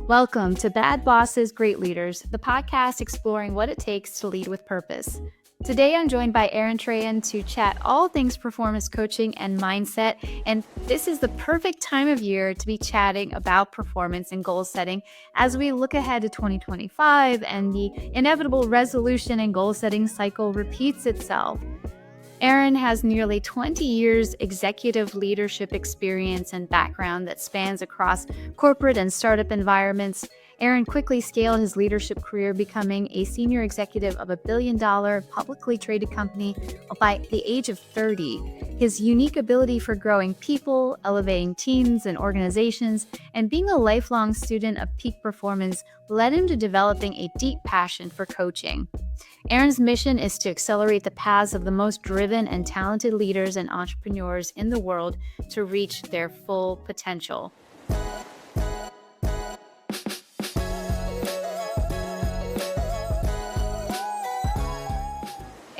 Welcome to Bad Bosses, Great Leaders, the podcast exploring what it takes to lead with purpose. Today, I'm joined by Aaron Trahan to chat all things performance coaching and mindset. And this is the perfect time of year to be chatting about performance and goal setting as we look ahead to 2025 and the inevitable resolution and goal setting cycle repeats itself. Aaron has nearly 20 years executive leadership experience and background that spans across corporate and startup environments. Aaron quickly scaled his leadership career, becoming a senior executive of a billion-dollar publicly traded company by the age of 30. His unique ability for growing people, elevating teams and organizations, and being a lifelong student of peak performance led him to developing a deep passion for coaching. Aaron's mission is to accelerate the paths of the most driven and talented leaders and entrepreneurs in the world to reach their full potential.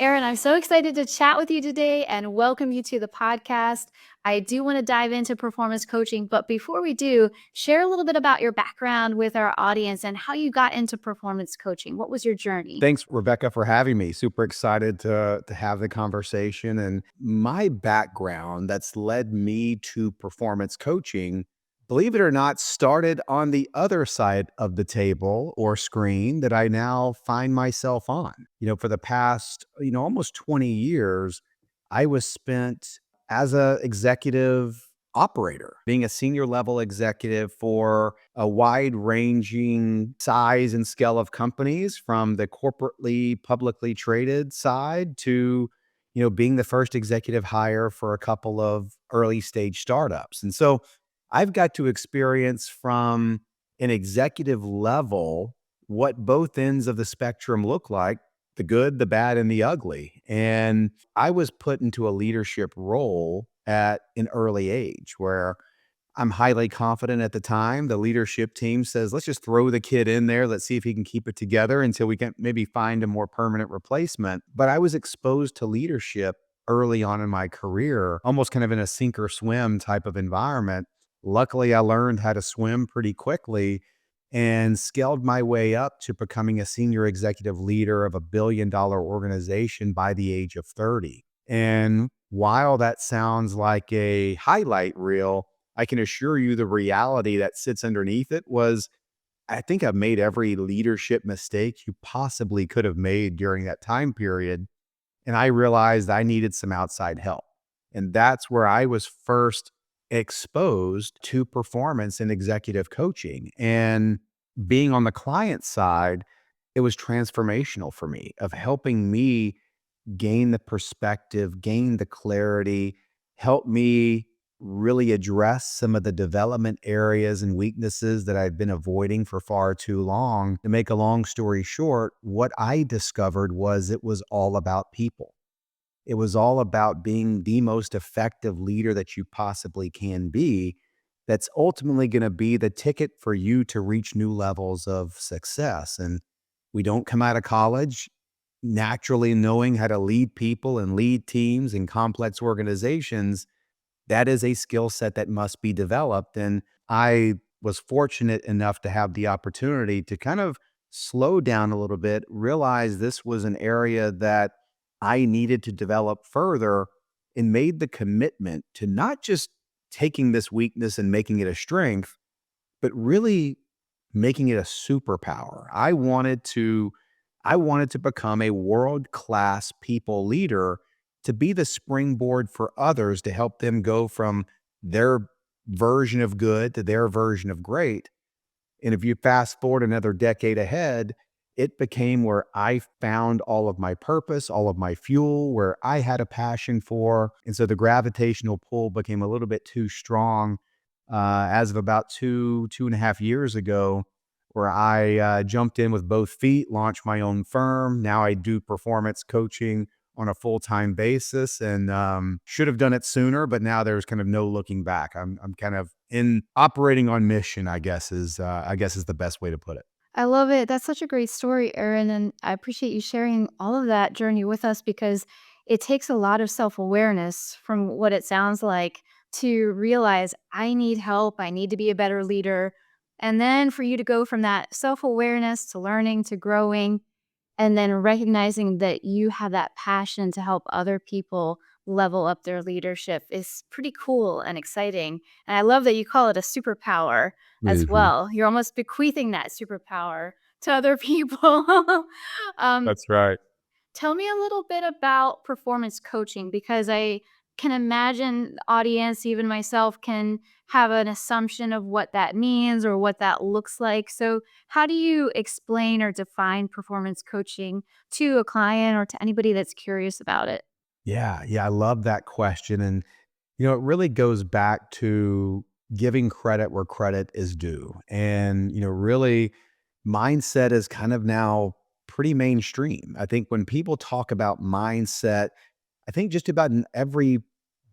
Aaron, I'm so excited to chat with you today and welcome you to the podcast. I do want to dive into performance coaching, but before we do, share a little bit about your background with our audience and how you got into performance coaching. What was your journey? Thanks, Rebecca, for having me. Super excited to have the conversation. And my background that's led me to performance coaching, believe it or not, started on the other side of the table or screen that I now find myself on. For the past, almost 20 years, I was spent as a executive operator, being a senior level executive for a wide ranging size and scale of companies, from the corporately publicly traded side to, being the first executive hire for a couple of early stage startups. And so I've got to experience from an executive level what both ends of the spectrum look like: the good, the bad, and the ugly. And I was put into a leadership role at an early age where I'm highly confident at the time. The leadership team says, let's just throw the kid in there. Let's see if he can keep it together until we can maybe find a more permanent replacement. But I was exposed to leadership early on in my career, almost kind of in a sink or swim type of environment. Luckily, I learned how to swim pretty quickly and scaled my way up to becoming a senior executive leader of a billion-dollar organization by the age of 30. And while that sounds like a highlight reel, I can assure you the reality that sits underneath it was, I think I've made every leadership mistake you possibly could have made during that time period. And I realized I needed some outside help. And that's where I was first exposed to performance and executive coaching. And being on the client side, it was transformational for me, of helping me gain the perspective, gain the clarity, help me really address some of the development areas and weaknesses that I've been avoiding for far too long. To make a long story short, what I discovered was it was all about people. It was all about being the most effective leader that you possibly can be. That's ultimately going to be the ticket for you to reach new levels of success. And we don't come out of college naturally knowing how to lead people and lead teams in complex organizations. That is a skill set that must be developed. And I was fortunate enough to have the opportunity to kind of slow down a little bit, realize this was an area that I needed to develop further, and made the commitment to not just taking this weakness and making it a strength, but really making it a superpower. I wanted to become a world-class people leader, to be the springboard for others, to help them go from their version of good to their version of great. And if you fast forward another decade ahead, it became where I found all of my purpose, all of my fuel, where I had a passion for. And so the gravitational pull became a little bit too strong as of about 2.5 years ago, where I jumped in with both feet, launched my own firm. Now I do performance coaching on a full-time basis, and should have done it sooner, but now there's kind of no looking back. I'm kind of in operating on mission, I guess is the best way to put it. I love it. That's such a great story, Aaron. And I appreciate you sharing all of that journey with us because it takes a lot of self awareness from what it sounds like to realize I need help. I need to be a better leader. And then for you to go from that self-awareness to learning to growing and then recognizing that you have that passion to help other people level up their leadership is pretty cool and exciting. And I love that you call it a superpower as Mhm. well. You're almost bequeathing that superpower to other people. um, That's right. Tell me a little bit about performance coaching because I can imagine the audience, even myself, can have an assumption of what that means or what that looks like. So, how do you explain or define performance coaching to a client or to anybody that's curious about it? Yeah, I love that question, and it really goes back to giving credit where credit is due. And, really, mindset is kind of now pretty mainstream. I think when people talk about mindset, I think just about in every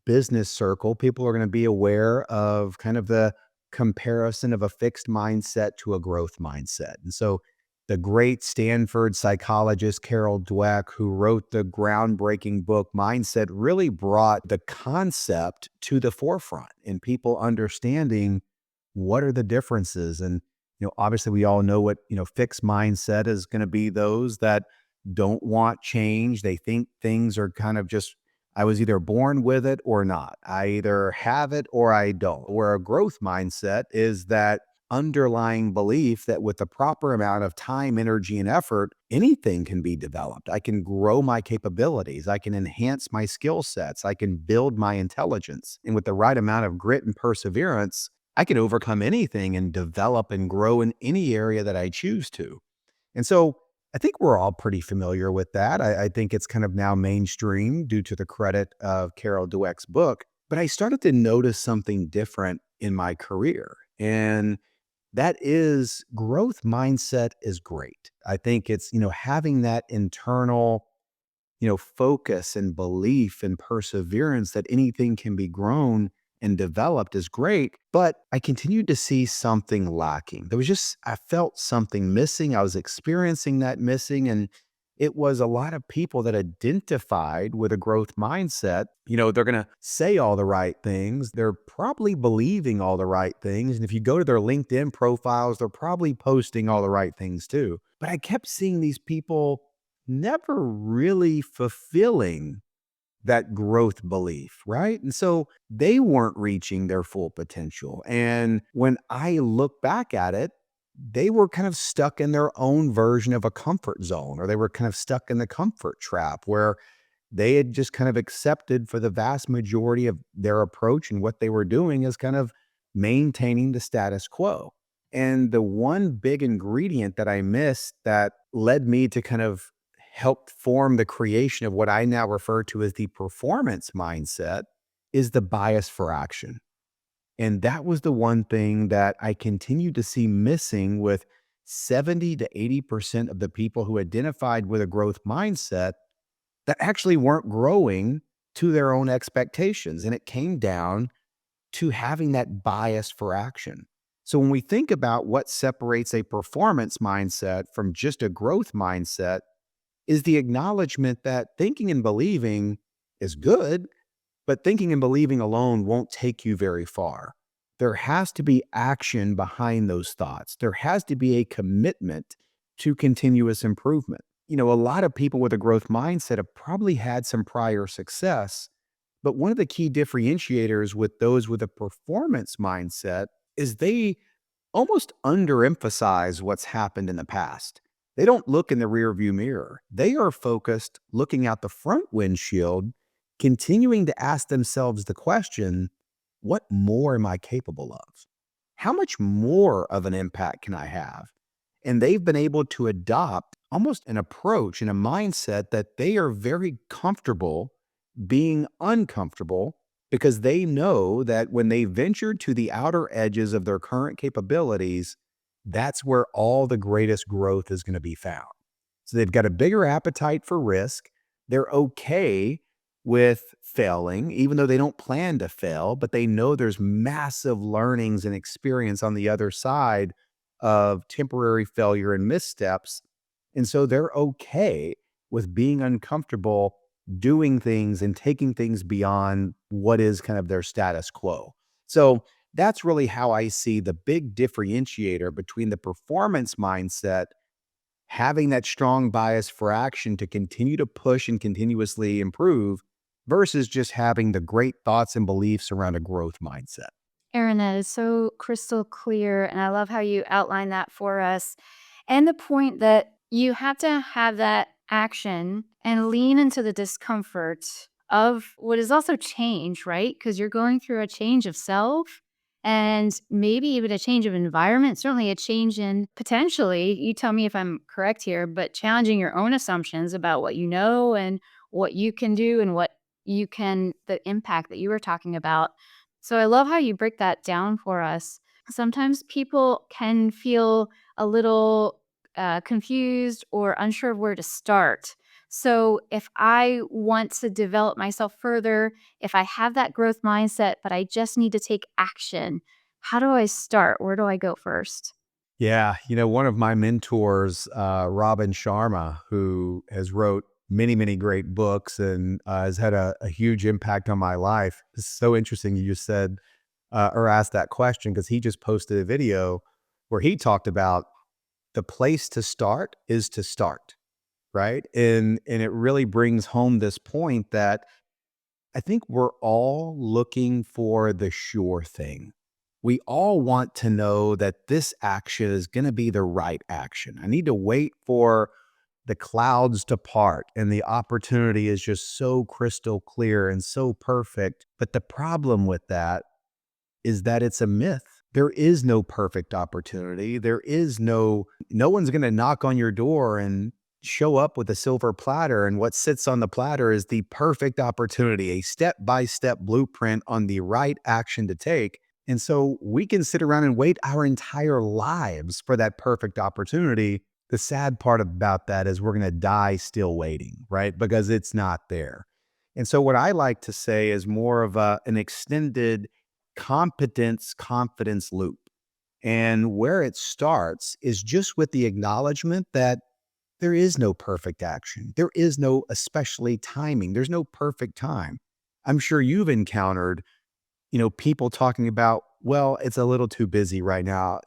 business circle, people are going to be aware of kind of the comparison of a fixed mindset to a growth mindset. And so the great Stanford psychologist Carol Dweck, who wrote the groundbreaking book Mindset, really brought the concept to the forefront and people understanding what are the differences. And, obviously we all know what, fixed mindset is going to be those that don't want change. They think things are kind of just I was either born with it or not. I either have it or I don't. Where a growth mindset is that underlying belief that with the proper amount of time, energy, and effort, anything can be developed. I can grow my capabilities. I can enhance my skill sets. I can build my intelligence. And with the right amount of grit and perseverance, I can overcome anything and develop and grow in any area that I choose to. And so I think we're all pretty familiar with that. I think it's kind of now mainstream due to the credit of Carol Dweck's book. But I started to notice something different in my career. And that is growth mindset is great. I think it's, having that internal focus and belief and perseverance that anything can be grown and developed is great. But I continued to see something lacking. I felt something missing. I was experiencing that missing. And it was a lot of people that identified with a growth mindset. They're going to say all the right things. They're probably believing all the right things. And if you go to their LinkedIn profiles, they're probably posting all the right things too. But I kept seeing these people never really fulfilling that growth belief, right? And so they weren't reaching their full potential. And when I look back at it, they were kind of stuck in their own version of a comfort zone, or they were kind of stuck in the comfort trap where they had just kind of accepted for the vast majority of their approach and what they were doing is kind of maintaining the status quo. And the one big ingredient that I missed that led me to kind of help form the creation of what I now refer to as the performance mindset is the bias for action. And that was the one thing that I continued to see missing with 70 to 80% of the people who identified with a growth mindset that actually weren't growing to their own expectations. And it came down to having that bias for action. So when we think about what separates a performance mindset from just a growth mindset, is the acknowledgement that thinking and believing is good, but thinking and believing alone won't take you very far. There has to be action behind those thoughts. There has to be a commitment to continuous improvement. A lot of people with a growth mindset have probably had some prior success, but one of the key differentiators with those with a performance mindset is they almost underemphasize what's happened in the past. They don't look in the rearview mirror. They are focused looking out the front windshield, continuing to ask themselves the question, what more am I capable of? How much more of an impact can I have? And they've been able to adopt almost an approach and a mindset that they are very comfortable being uncomfortable because they know that when they venture to the outer edges of their current capabilities, that's where all the greatest growth is going to be found. So they've got a bigger appetite for risk. They're okay with failing, even though they don't plan to fail, but they know there's massive learnings and experience on the other side of temporary failure and missteps. And so they're okay with being uncomfortable doing things and taking things beyond what is kind of their status quo. So That's really how I see the big differentiator between the performance mindset, having that strong bias for action to continue to push and continuously improve, versus just having the great thoughts and beliefs around a growth mindset. Aaron, that is so crystal clear. And I love how you outline that for us. And the point that you have to have that action and lean into the discomfort of what is also change, right? Because you're going through a change of self and maybe even a change of environment, certainly a change in potentially, you tell me if I'm correct here, but challenging your own assumptions about what you know and what you can do and what you can, the impact that you were talking about. So I love how you break that down for us. Sometimes people can feel a little confused or unsure of where to start. So if I want to develop myself further, if I have that growth mindset, but I just need to take action, how do I start? Where do I go first? Yeah, one of my mentors, Robin Sharma, who has wrote many, many great books and has had a huge impact on my life. It's so interesting you just said or asked that question because he just posted a video where he talked about the place to start is to start, right? And it really brings home this point that I think we're all looking for the sure thing. We all want to know that this action is going to be the right action. I need to wait for the clouds to part and the opportunity is just so crystal clear and so perfect. But the problem with that is that it's a myth. There is no perfect opportunity. No one's going to knock on your door and show up with a silver platter. And what sits on the platter is the perfect opportunity, a step by step blueprint on the right action to take. And so we can sit around and wait our entire lives for that perfect opportunity. The sad part about that is we're going to die still waiting, right? Because it's not there. And so what I like to say is more of an extended competence confidence loop. And where it starts is just with the acknowledgement that there is no perfect action. There is no, especially timing. There's no perfect time. I'm sure you've encountered, people talking about, well, it's a little too busy right now,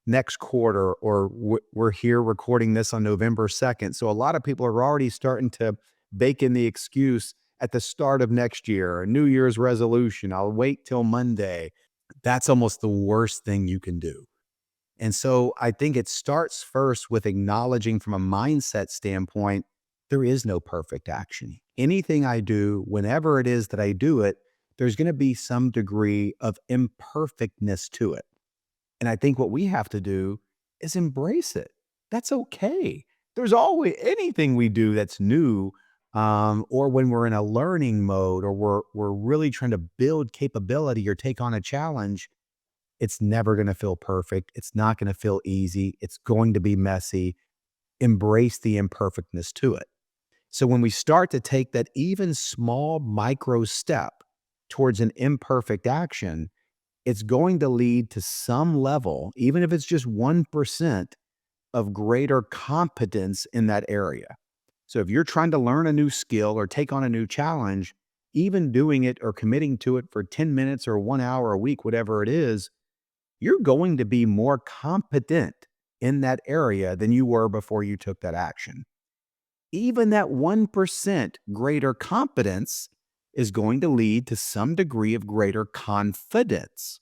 next quarter, or we're here recording this on November 2nd. So a lot of people are already starting to bake in the excuse at the start of next year, a New Year's resolution. I'll wait till Monday. That's almost the worst thing you can do. And so I think it starts first with acknowledging from a mindset standpoint, there is no perfect action. Anything I do, whenever it is that I do it, there's going to be some degree of imperfectness to it. And I think what we have to do is embrace it. That's okay. There's always anything we do that's new, or when we're in a learning mode, or we're really trying to build capability or take on a challenge. It's never going to feel perfect. It's not going to feel easy. It's going to be messy. Embrace the imperfectness to it. So when we start to take that even small micro step towards an imperfect action, it's going to lead to some level, even if it's just 1% of greater competence in that area. So if you're trying to learn a new skill or take on a new challenge, even doing it or committing to it for 10 minutes or 1 hour a week, whatever it is, you're going to be more competent in that area than you were before you took that action. Even that 1% greater competence is going to lead to some degree of greater confidence,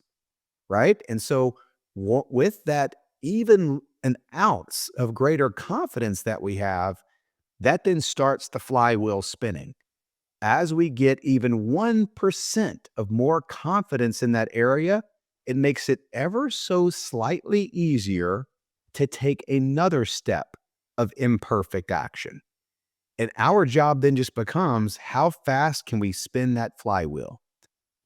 right? And so, with that, even an ounce of greater confidence that we have, that then starts the flywheel spinning. As we get even 1% of more confidence in that area, it makes it ever so slightly easier to take another step of imperfect action. And our job then just becomes how fast can we spin that flywheel?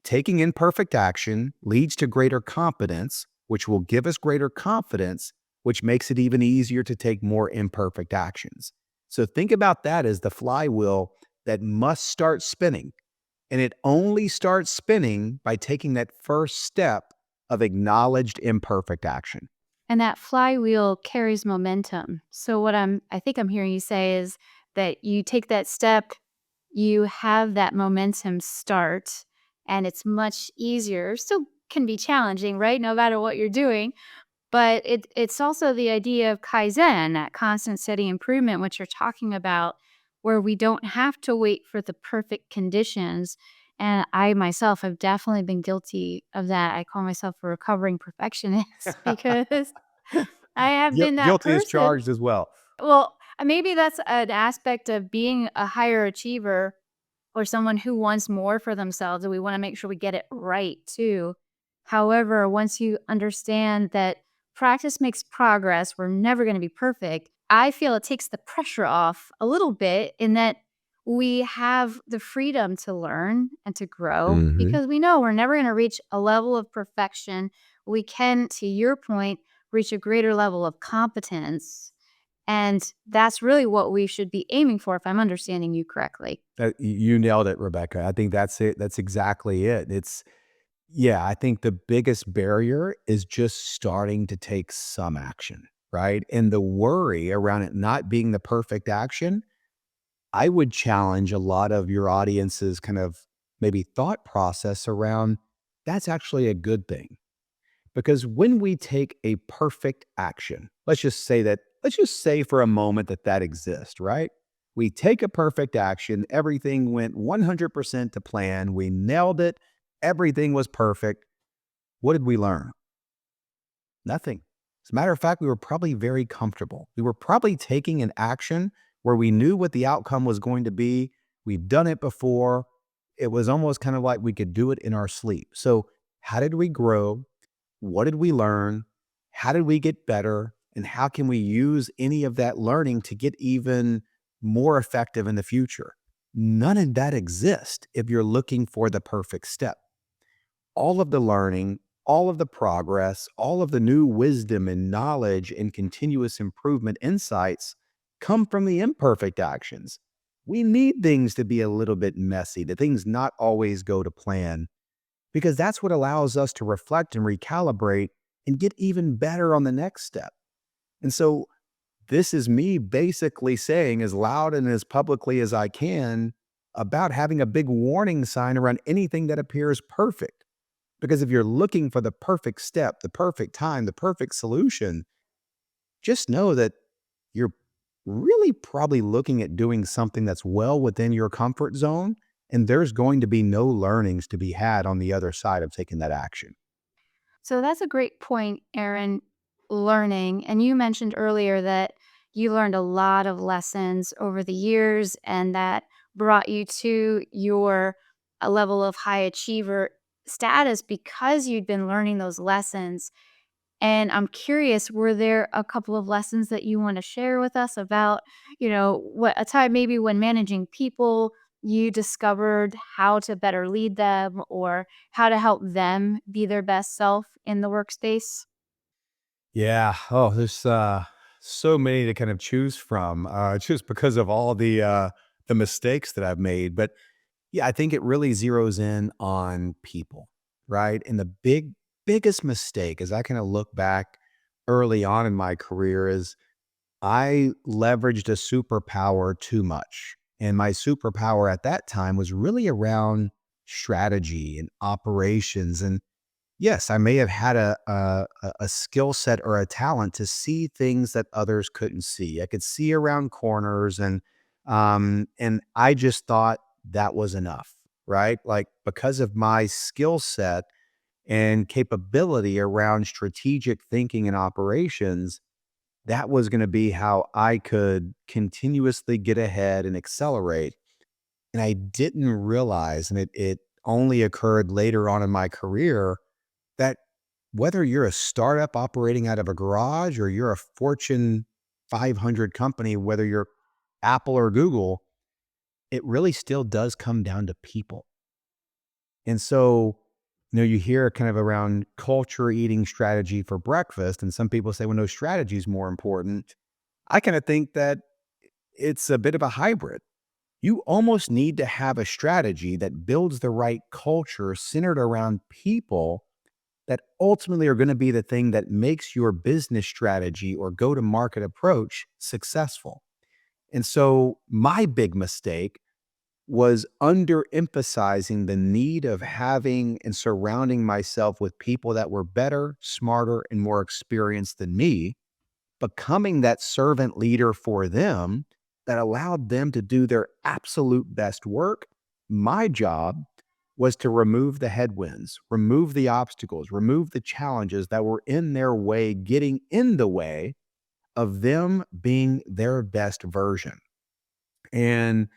Taking imperfect action leads to greater competence, which will give us greater confidence, which makes it even easier to take more imperfect actions. So think about that as the flywheel that must start spinning. And it only starts spinning by taking that first step of acknowledged imperfect action. And that flywheel carries momentum. So what I think I'm hearing you say is that you take that step, you have that momentum start, and it's much easier. Still can be challenging, right? No matter what you're doing. But it's also the idea of Kaizen, that constant steady improvement, which you're talking about, where we don't have to wait for the perfect conditions. And I myself have definitely been guilty of that. I call myself a recovering perfectionist because I have been that Guilty as person. charged as well. Well, maybe that's an aspect of being a higher achiever or someone who wants more for themselves, and we wanna make sure we get it right too. However, once you understand that practice makes progress, we're never gonna be perfect, I feel it takes the pressure off a little bit in that we have the freedom to learn and to grow Mhm. because we know we're never gonna reach a level of perfection. We can, to your point, reach a greater level of competence, and that's really what we should be aiming for if I'm understanding you correctly. You nailed it, Rebecca. I think that's it. That's exactly it. Yeah, I think the biggest barrier is just starting to take some action, right? And the worry around it not being the perfect action, I would challenge a lot of your audience's kind of maybe thought process around that's actually a good thing. Because when we take a perfect action, let's just say for a moment that that exists, right? We take a perfect action, everything went 100% to plan, we nailed it, everything was perfect. What did we learn? Nothing. As a matter of fact, we were probably very comfortable. We were probably taking an action where we knew what the outcome was going to be. We've done it before. It was almost kind of like we could do it in our sleep. So, how did we grow? What did we learn? How did we get better? And how can we use any of that learning to get even more effective in the future? None of that exists if you're looking for the perfect step. All of the learning, all of the progress, all of the new wisdom and knowledge and continuous improvement insights come from the imperfect actions. We need things to be a little bit messy, the things not always go to plan, because that's what allows us to reflect and recalibrate and get even better on the next step. And so, this is me basically saying as loud and as publicly as I can about having a big warning sign around anything that appears perfect. Because if you're looking for the perfect step, the perfect time, the perfect solution, just know that you're really probably looking at doing something that's well within your comfort zone. And there's going to be no learnings to be had on the other side of taking that action. So that's a great point, Aaron. Learning. And you mentioned earlier that you learned a lot of lessons over the years and that brought you to your a level of high achiever status because you'd been learning those lessons. And I'm curious, were there a couple of lessons that you want to share with us about, what a time maybe when managing people, you discovered how to better lead them or how to help them be their best self in the workspace? Yeah. Oh, there's so many to kind of choose from, just because of all the mistakes that I've made. But yeah, I think it really zeroes in on people, right? And the biggest mistake, as I kind of look back early on in my career, is I leveraged a superpower too much. And my superpower at that time was really around strategy and operations. And yes, I may have had a skill set or a talent to see things that others couldn't see. I could see around corners, and I just thought that was enough, right? Like because of my skill set and capability around strategic thinking and operations, that was going to be how I could continuously get ahead and accelerate. And I didn't realize, and it only occurred later on in my career, that whether you're a startup operating out of a garage or you're a Fortune 500 company, whether you're Apple or Google, it really still does come down to people. And so, you hear kind of around culture eating strategy for breakfast, and some people say, well, no, strategy is more important. I kind of think that it's a bit of a hybrid. You almost need to have a strategy that builds the right culture centered around people that ultimately are going to be the thing that makes your business strategy or go to market approach successful. And so my big mistake was underemphasizing the need of having and surrounding myself with people that were better, smarter, and more experienced than me, becoming that servant leader for them that allowed them to do their absolute best work. My job was to remove the headwinds, remove the obstacles, remove the challenges that were in their way, getting in the way of them being their best version. And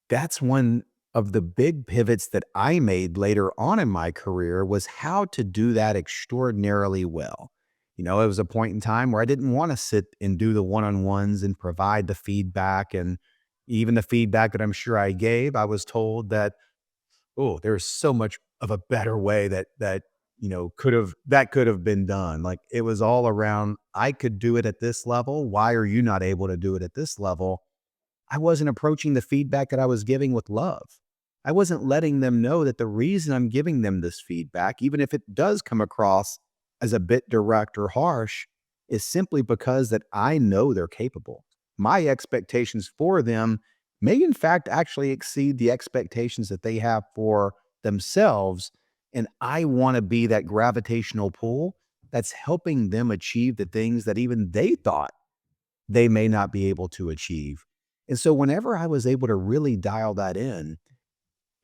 that's one of the big pivots that I made later on in my career was how to do that extraordinarily well. It was a point in time where I didn't want to sit and do the one-on-ones and provide the feedback. And even the feedback that I'm sure I gave, I was told that, oh, there's so much of a better way that could have been done. Like it was all around, I could do it at this level. Why are you not able to do it at this level? I wasn't approaching the feedback that I was giving with love. I wasn't letting them know that the reason I'm giving them this feedback, even if it does come across as a bit direct or harsh, is simply because that I know they're capable. My expectations for them may, in fact, actually exceed the expectations that they have for themselves. And I want to be that gravitational pull that's helping them achieve the things that even they thought they may not be able to achieve. And so whenever I was able to really dial that in,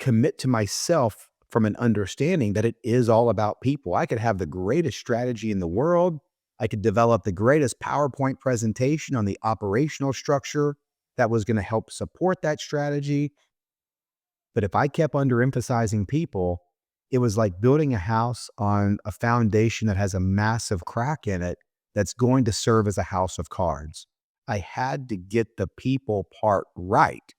commit to myself from an understanding that it is all about people. I could have the greatest strategy in the world. I could develop the greatest PowerPoint presentation on the operational structure that was going to help support that strategy. But if I kept underemphasizing people, it was like building a house on a foundation that has a massive crack in it that's going to serve as a house of cards. I had to get the people part right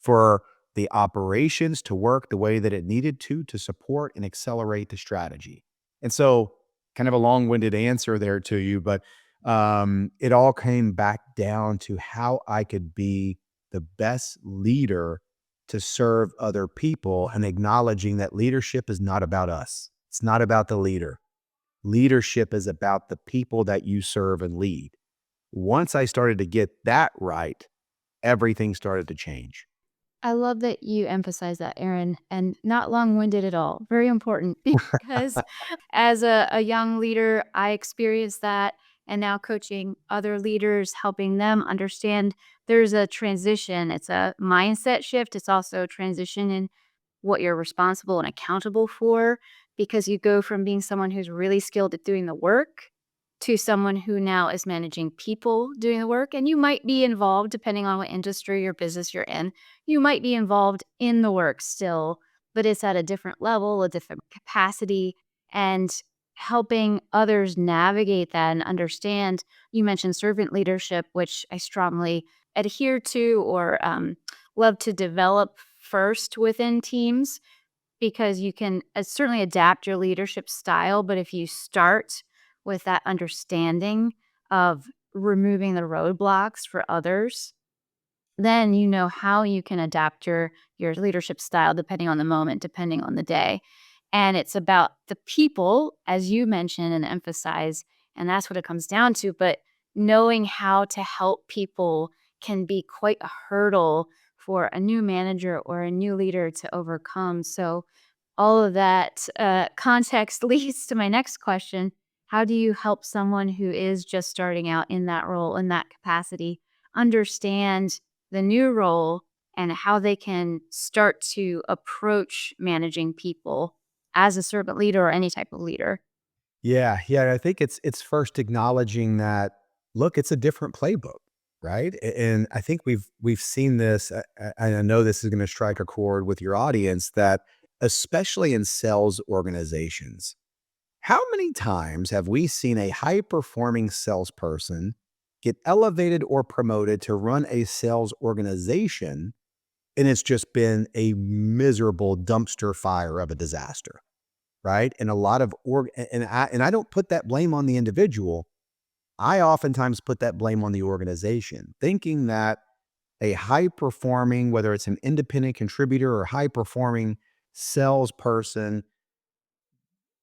for the operations to work the way that it needed to support and accelerate the strategy. And so, kind of a long winded answer there to you, but it all came back down to how I could be the best leader to serve other people and acknowledging that leadership is not about us. It's not about the leader. Leadership is about the people that you serve and lead. Once I started to get that right, everything started to change. I love that you emphasize that, Aaron, and not long-winded at all. Very important because as a young leader, I experienced that, and now coaching other leaders, helping them understand there's a transition. It's a mindset shift. It's also a transition in what you're responsible and accountable for because you go from being someone who's really skilled at doing the work to someone who now is managing people doing the work. And you might be involved, depending on what industry or business you're in, you might be involved in the work still, but it's at a different level, a different capacity, and helping others navigate that and understand. You mentioned servant leadership, which I strongly adhere to or love to develop first within teams because you can certainly adapt your leadership style. But if you start with that understanding of removing the roadblocks for others, then you know how you can adapt your leadership style depending on the moment, depending on the day. And it's about the people, as you mentioned and emphasize, and that's what it comes down to. But knowing how to help people can be quite a hurdle for a new manager or a new leader to overcome. So all of that context leads to my next question. How do you help someone who is just starting out in that role, in that capacity, understand the new role and how they can start to approach managing people as a servant leader or any type of leader? Yeah, yeah, I think it's first acknowledging that, look, it's a different playbook, right? And I think we've seen this, and I know this is gonna strike a chord with your audience, that especially in sales organizations, how many times have we seen a high-performing salesperson get elevated or promoted to run a sales organization, and it's just been a miserable dumpster fire of a disaster? Right? And a lot of and I don't put that blame on the individual. I oftentimes put that blame on the organization, thinking that a high performing, whether it's an independent contributor or high performing salesperson,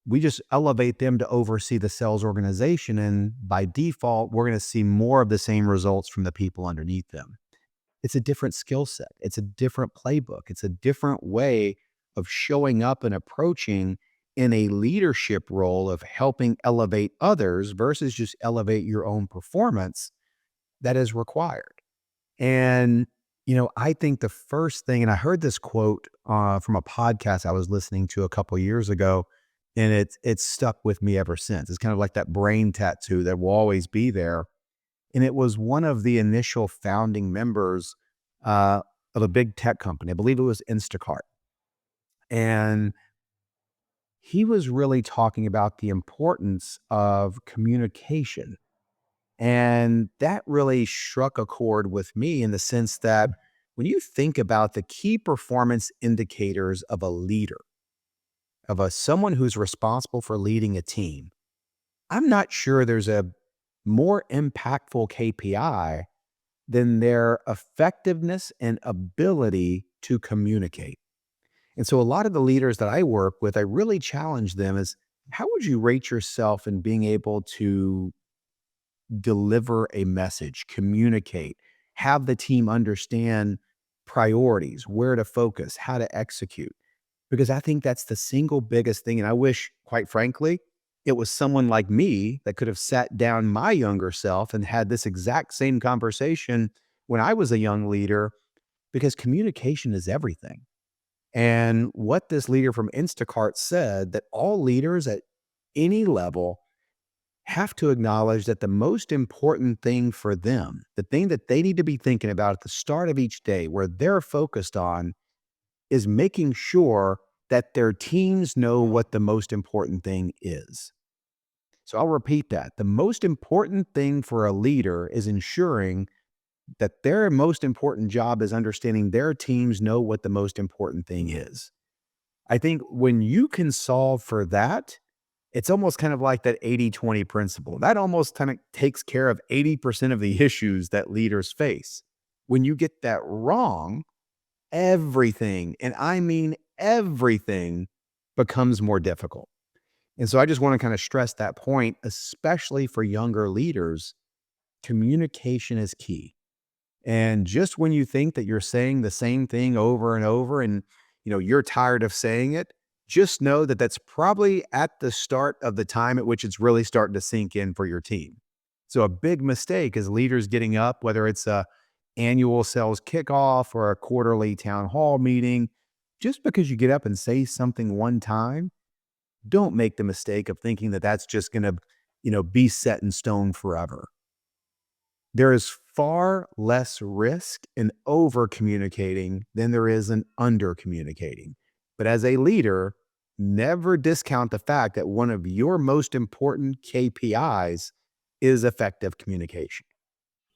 we just elevate them to oversee the sales organization. And by default, we're going to see more of the same results from the people underneath them. It's a different skill set. It's a different playbook. It's a different way of showing up and approaching in a leadership role of helping elevate others versus just elevate your own performance that is required. And, I think the first thing, and I heard this quote from a podcast I was listening to a couple years ago, and it's stuck with me ever since. It's kind of like that brain tattoo that will always be there. And it was one of the initial founding members uh, of a big tech company. I believe it was Instacart. And he was really talking about the importance of communication. And that really struck a chord with me in the sense that when you think about the key performance indicators of a leader, of someone who's responsible for leading a team, I'm not sure there's a more impactful KPI than their effectiveness and ability to communicate. And so a lot of the leaders that I work with, I really challenge them is how would you rate yourself in being able to deliver a message, communicate, have the team understand priorities, where to focus, how to execute? Because I think that's the single biggest thing. And I wish, quite frankly, it was someone like me that could have sat down my younger self and had this exact same conversation when I was a young leader, because communication is everything. And what this leader from Instacart said that all leaders at any level have to acknowledge that the most important thing for them, the thing that they need to be thinking about at the start of each day, where they're focused on, is making sure that their teams know what the most important thing is. So I'll repeat that. The most important thing for a leader is ensuring that their most important job is understanding their teams know what the most important thing is. I think when you can solve for that, it's almost kind of like that 80-20 principle. That almost kind of takes care of 80% of the issues that leaders face. When you get that wrong, everything, and I mean everything, becomes more difficult. And so I just want to kind of stress that point, especially for younger leaders. Communication is key. And just when you think that you're saying the same thing over and over and you're tired of saying it, just know that that's probably at the start of the time at which it's really starting to sink in for your team. So a big mistake is leaders getting up, whether it's a annual sales kickoff or a quarterly town hall meeting, just because you get up and say something one time, don't make the mistake of thinking that that's just going to, be set in stone forever. There is far less risk in over communicating than there is in under communicating. But as a leader, never discount the fact that one of your most important KPIs is effective communication.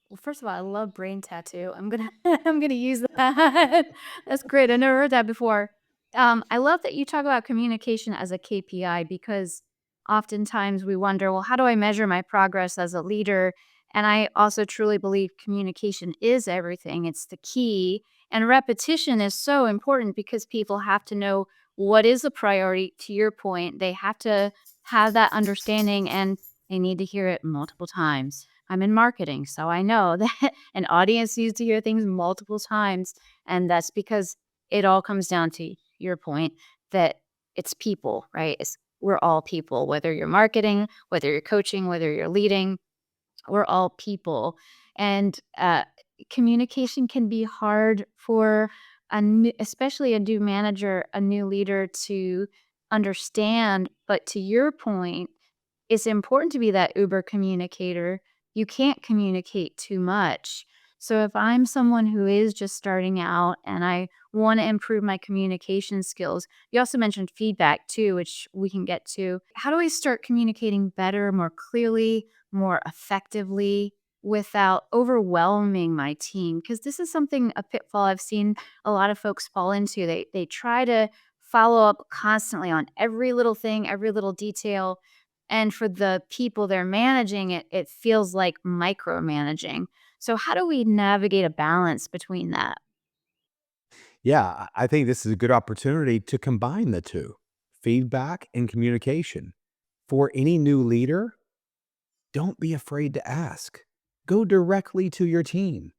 Well, first of all, I love brain tattoo. I'm gonna I'm gonna use that. That's great. I never heard that before. I love that you talk about communication as a KPI because oftentimes we wonder, well, how do I measure my progress as a leader? And I also truly believe communication is everything. It's the key. And repetition is so important because people have to know what is a priority. To your point, they have to have that understanding and they need to hear it multiple times. I'm in marketing, so I know that an audience needs to hear things multiple times. And that's because it all comes down to your point that it's people, right? We're all people, whether you're marketing, whether you're coaching, whether you're leading, we're all people. And communication can be hard for especially a new manager, a new leader to understand. But to your point, it's important to be that Uber communicator. You can't communicate too much. So if I'm someone who is just starting out and I want to improve my communication skills, you also mentioned feedback too, which we can get to. How do I start communicating better, more clearly, more effectively without overwhelming my team? Because this is something, a pitfall I've seen a lot of folks fall into. They try to follow up constantly on every little thing, every little detail, and for the people they're managing, it feels like micromanaging. So how do we navigate a balance between that? Yeah, I think this is a good opportunity to combine the two, feedback and communication. For any new leader, don't be afraid to ask. Go directly to your team.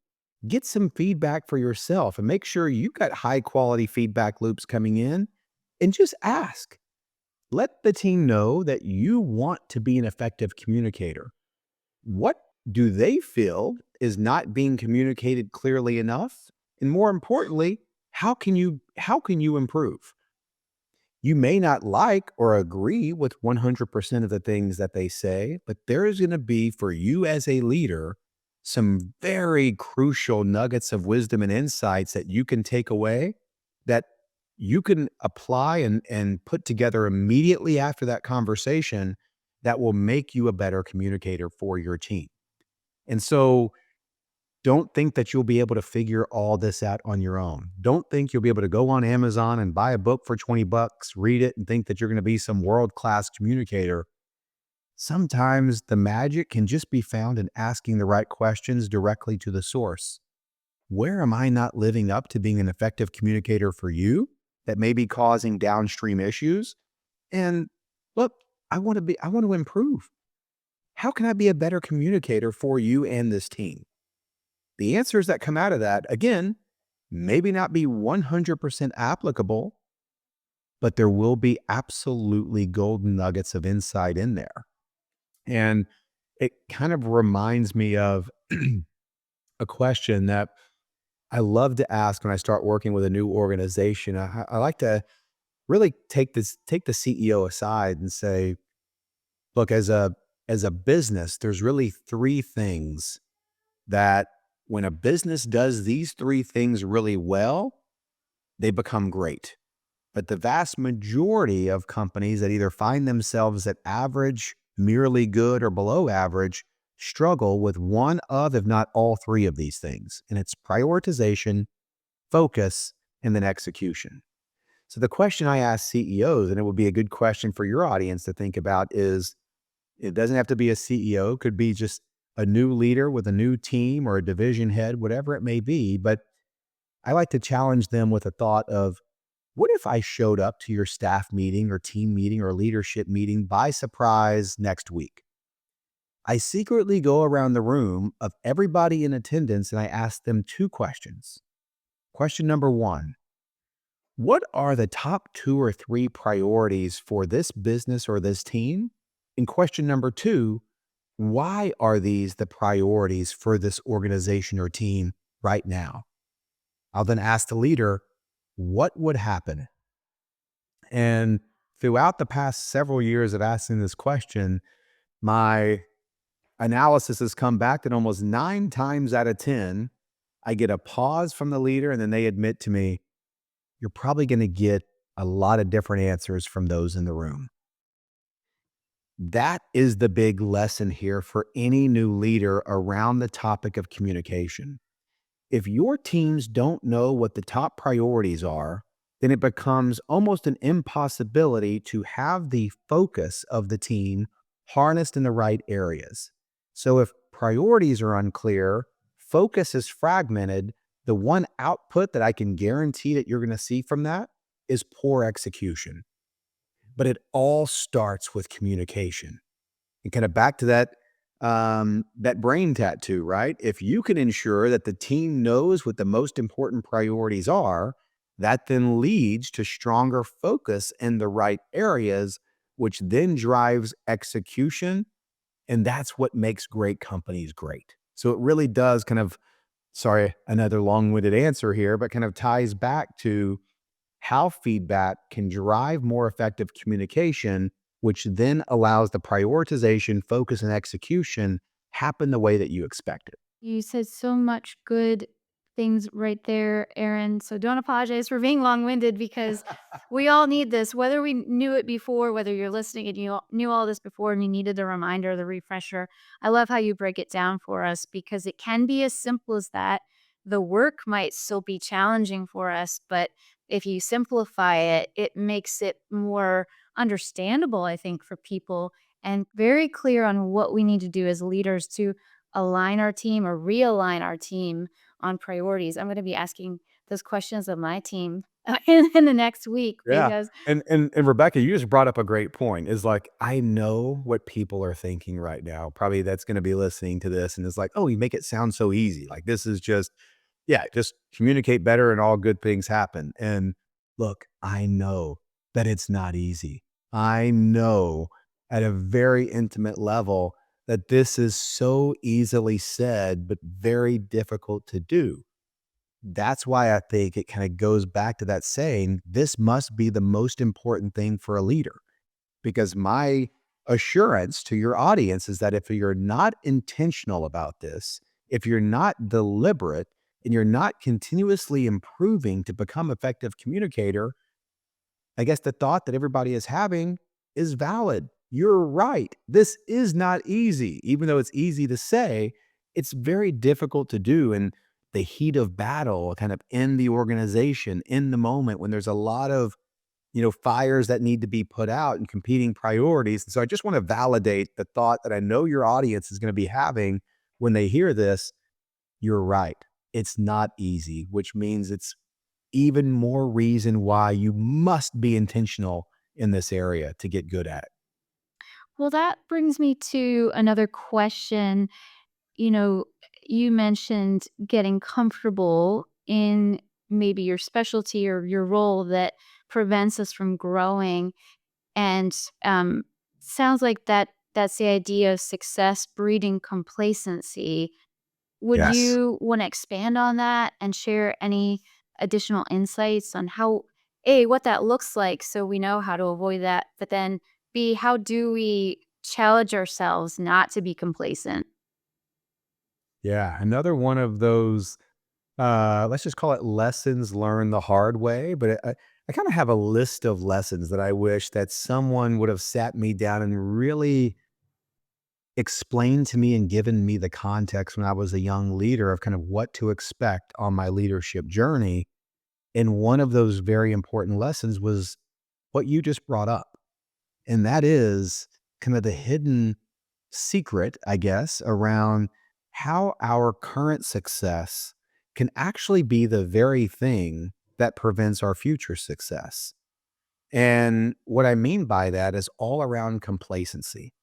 get some feedback for yourself and make sure you've got high quality feedback loops coming in and just ask. Let the team know that you want to be an effective communicator. What do they feel is not being communicated clearly enough? And more importantly, how can you improve? You may not like or agree with 100% of the things that they say, but there is going to be for you as a leader some very crucial nuggets of wisdom and insights that you can take away that you can apply and put together immediately after that conversation that will make you a better communicator for your team. And so don't think that you'll be able to figure all this out on your own. Don't think you'll be able to go on Amazon and buy a book for 20 bucks, read it, and think that you're going to be some world-class communicator. Sometimes the magic can just be found in asking the right questions directly to the source. Where am I not living up to being an effective communicator for you that may be causing downstream issues? And look, I want to improve. How can I be a better communicator for you and this team? The answers that come out of that, again, maybe not be 100% applicable, but there will be absolutely golden nuggets of insight in there. And it kind of reminds me of a question that I love to ask when I start working with a new organization. I like to really take the CEO aside and say, look, as a business, there's really three things that when a business does these three things really well, they become great. But the vast majority of companies that either find themselves at average, merely good, or below average struggle with one of, if not all three of these things. And it's prioritization, focus, and then execution. So the question I ask CEOs, and it would be a good question for your audience to think about, is it doesn't have to be a CEO, it could be just a new leader with a new team or a division head, whatever it may be. But I like to challenge them with a thought of, what if I showed up to your staff meeting or team meeting or leadership meeting by surprise next week? I secretly go around the room of everybody in attendance and I ask them two questions. Question number one, what are the top two or three priorities for this business or this team? And question number two, why are these the priorities for this organization or team right now? I'll then ask the leader, what would happen? And throughout the past several years of asking this question, my analysis has come back that almost 9 times out of 10, I get a pause from the leader and then they admit to me, you're probably going to get a lot of different answers from those in the room. That is the big lesson here for any new leader around the topic of communication. If your teams don't know what the top priorities are, then it becomes almost an impossibility to have the focus of the team harnessed in the right areas. So if priorities are unclear, focus is fragmented, the one output that I can guarantee that you're going to see from that is poor execution. But it all starts with communication. And kind of back to that brain tattoo, right? If you can ensure that the team knows what the most important priorities are, that then leads to stronger focus in the right areas, which then drives execution. And that's what makes great companies great. So it really does kind of, sorry, another long-winded answer here, but kind of ties back to how feedback can drive more effective communication, which then allows the prioritization, focus, and execution happen the way that you expected. You said so much good things right there, Aaron. So don't apologize for being long-winded because we all need this, whether we knew it before, whether you're listening and you knew all this before and you needed the reminder, the refresher. I love how you break it down for us because it can be as simple as that. The work might still be challenging for us, but if you simplify it, it makes it more understandable, I think, for people and very clear on what we need to do as leaders to align our team or realign our team on priorities. I'm going to be asking those questions of my team in the next week Yeah. because And Rebecca, you just brought up a great point. Is like, I know what people are thinking right now. Probably that's going to be listening to this and it's like, oh, you make it sound so easy. Like this is just Yeah, just communicate better and all good things happen. And look, I know that it's not easy. I know at a very intimate level that this is so easily said, but very difficult to do. That's why I think it kind of goes back to that saying, this must be the most important thing for a leader. Because my assurance to your audience is that if you're not intentional about this, if you're not deliberate and you're not continuously improving to become effective communicator, I guess the thought that everybody is having is valid. You're right. This is not easy. Even though it's easy to say, it's very difficult to do in the heat of battle, kind of in the organization, in the moment when there's a lot of fires that need to be put out and competing priorities. And so I just want to validate the thought that I know your audience is going to be having when they hear this. You're right. It's not easy, which means it's even more reason why you must be intentional in this area to get good at it. Well, that brings me to another question. You know, you mentioned getting comfortable in maybe your specialty or your role that prevents us from growing. And sounds like that's the idea of success breeding complacency. Would Yes. you want to expand on that and share any additional insights on how, A, what that looks like so we know how to avoid that, but then B, how do we challenge ourselves not to be complacent? Yeah. Another one of those, let's just call it lessons learned the hard way. But I kind of have a list of lessons that I wish that someone would have sat me down and really explained to me and given me the context when I was a young leader of kind of what to expect on my leadership journey. And one of those very important lessons was what you just brought up. And that is kind of the hidden secret, I guess, around how our current success can actually be the very thing that prevents our future success. And what I mean by that is all around complacency.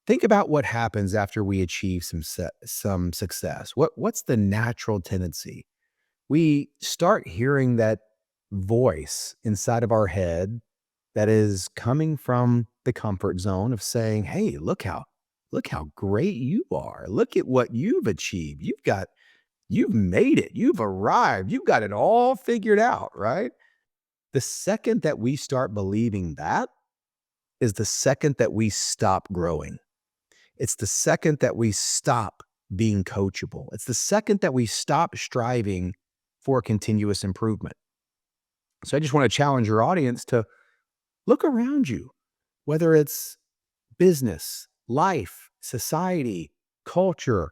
Think about what happens after we achieve some success. What's the natural tendency? We start hearing that voice inside of our head that is coming from the comfort zone of saying, "Hey, look how great you are. Look at what you've achieved. You've made it. You've arrived. You've got it all figured out," right? The second that we start believing that is the second that we stop growing. It's the second that we stop being coachable. It's the second that we stop striving for continuous improvement. So I just want to challenge your audience to look around you, whether it's business, life, society, culture,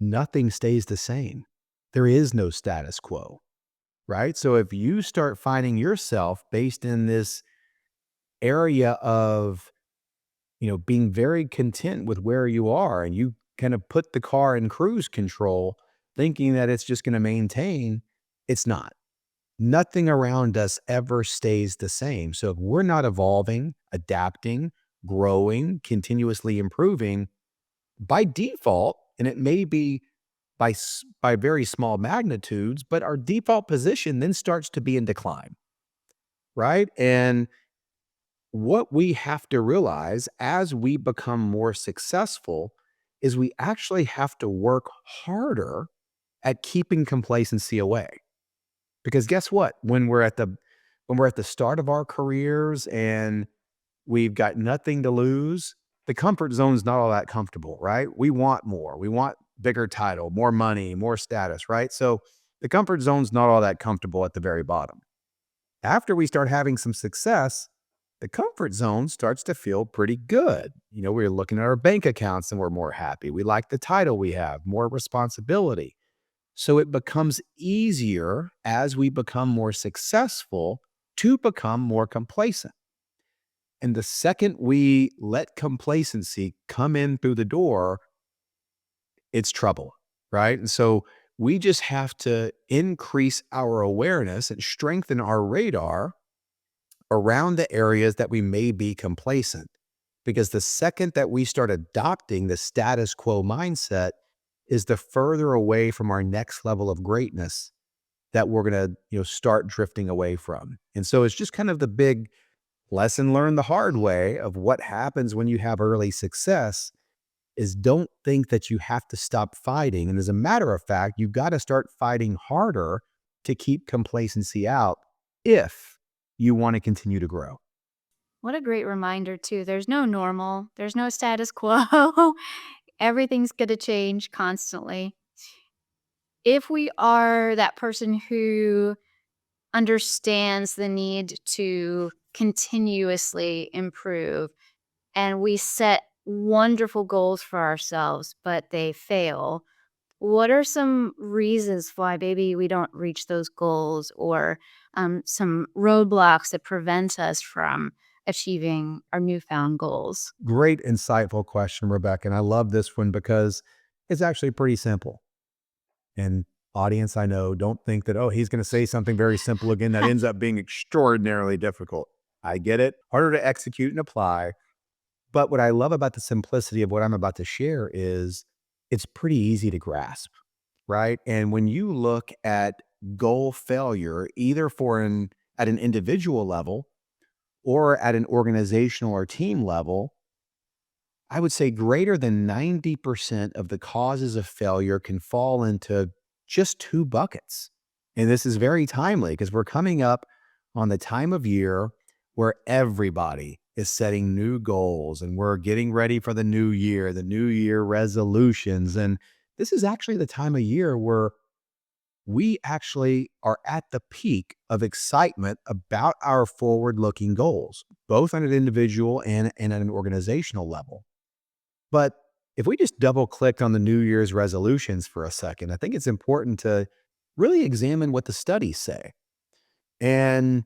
nothing stays the same. There is no status quo, right? So if you start finding yourself based in this area of being very content with where you are and you kind of put the car in cruise control thinking that it's just going to maintain, it's not. Nothing around us ever stays the same. So if we're not evolving, adapting, growing, continuously improving, by default, and it may be by very small magnitudes, but our default position then starts to be in decline, right? And what we have to realize as we become more successful is we actually have to work harder at keeping complacency away. Because guess what? When we're at the start of our careers and we've got nothing to lose, the comfort zone's not all that comfortable, right? We want more. We want bigger title, more money, more status, right? So the comfort zone's not all that comfortable at the very bottom. After we start having some success, the comfort zone starts to feel pretty good. We're looking at our bank accounts and we're more happy. We like the title we have, more responsibility. So it becomes easier as we become more successful to become more complacent. And the second we let complacency come in through the door, it's trouble, right? And so we just have to increase our awareness and strengthen our radar around the areas that we may be complacent. Because the second that we start adopting the status quo mindset, is the further away from our next level of greatness that we're going to, start drifting away from. And so it's just kind of the big lesson learned the hard way of what happens when you have early success is don't think that you have to stop fighting. And as a matter of fact, you've got to start fighting harder to keep complacency out if you want to continue to grow. What a great reminder, too. There's no normal, there's no status quo. Everything's going to change constantly. If we are that person who understands the need to continuously improve and we set wonderful goals for ourselves, but they fail, what are some reasons why maybe we don't reach those goals or some roadblocks that prevent us from achieving our newfound goals? Great, insightful question, Rebecca. And I love this one because it's actually pretty simple. And audience, I know, don't think that, oh, he's going to say something very simple again that ends up being extraordinarily difficult. I get it, harder to execute and apply. But what I love about the simplicity of what I'm about to share is it's pretty easy to grasp, right? And when you look at goal failure, either at an individual level or at an organizational or team level, I would say greater than 90% of the causes of failure can fall into just two buckets. And this is very timely because we're coming up on the time of year where everybody is setting new goals and we're getting ready for the new year resolutions. And this is actually the time of year where we actually are at the peak of excitement about our forward looking goals, both on an individual and at an organizational level. But if we just double click on the New Year's resolutions for a second, I think it's important to really examine what the studies say. And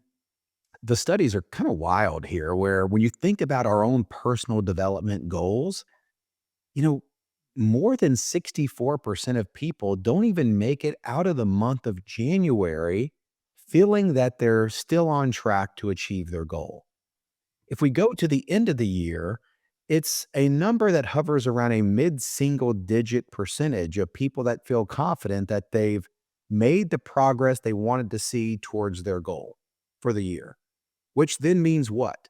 the studies are kind of wild here, where when you think about our own personal development goals, you know, more than 64% of people don't even make it out of the month of January feeling that they're still on track to achieve their goal. If we go to the end of the year, it's a number that hovers around a mid-single digit percentage of people that feel confident that they've made the progress they wanted to see towards their goal for the year, which then means what?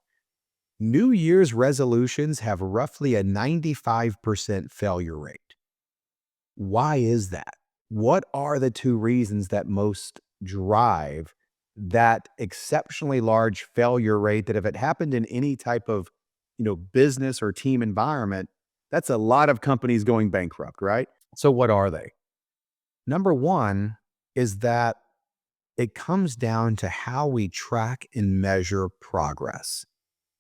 New Year's resolutions have roughly a 95% failure rate. Why is that? What are the two reasons that most drive that exceptionally large failure rate that if it happened in any type of, business or team environment, that's a lot of companies going bankrupt, right? So what are they? Number one is that it comes down to how we track and measure progress.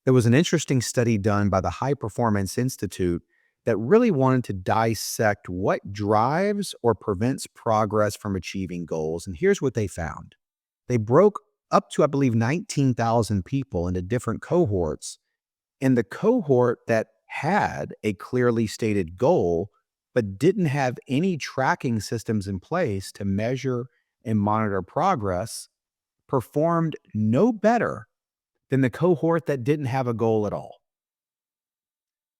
There was an interesting study done by the High Performance Institute that really wanted to dissect what drives or prevents progress from achieving goals. And here's what they found. They broke up to, I believe, 19,000 people into different cohorts. And the cohort that had a clearly stated goal, but didn't have any tracking systems in place to measure and monitor progress, performed no better than the cohort that didn't have a goal at all.